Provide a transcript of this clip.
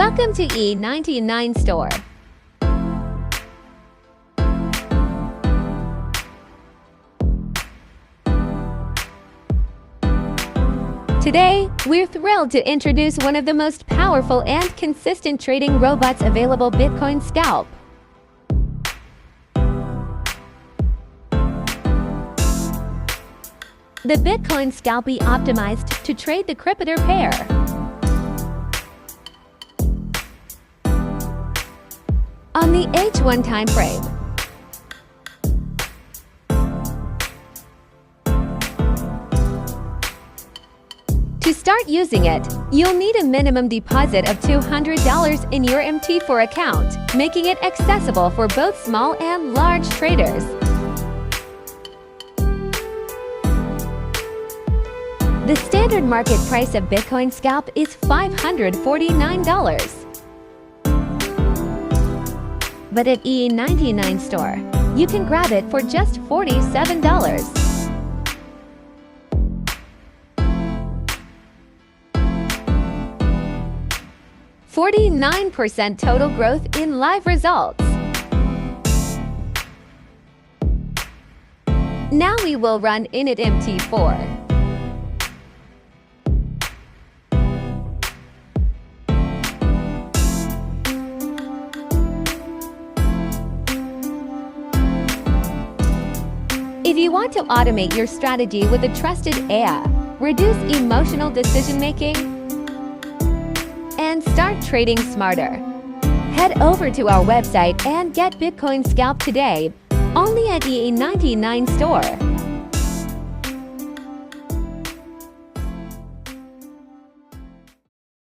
Welcome to E99 Store. Today, we're thrilled to introduce one of the most powerful and consistent trading robots available, Bitcoin Scalp. The Bitcoin Scalp is optimized to trade the crypto pair. On the H1 time frame. To start using it, you'll need a minimum deposit of $200 in your MT4 account, making it accessible for both small and large traders. The standard market price of Bitcoin Scalp is $549. But at E99 Store, you can grab it for just $47. 49% total growth in live results. Now we will run init MT4. If you want to automate your strategy with a trusted AI, reduce emotional decision-making, and start trading smarter, head over to our website and get Bitcoin Scalp today, only at E99 Store.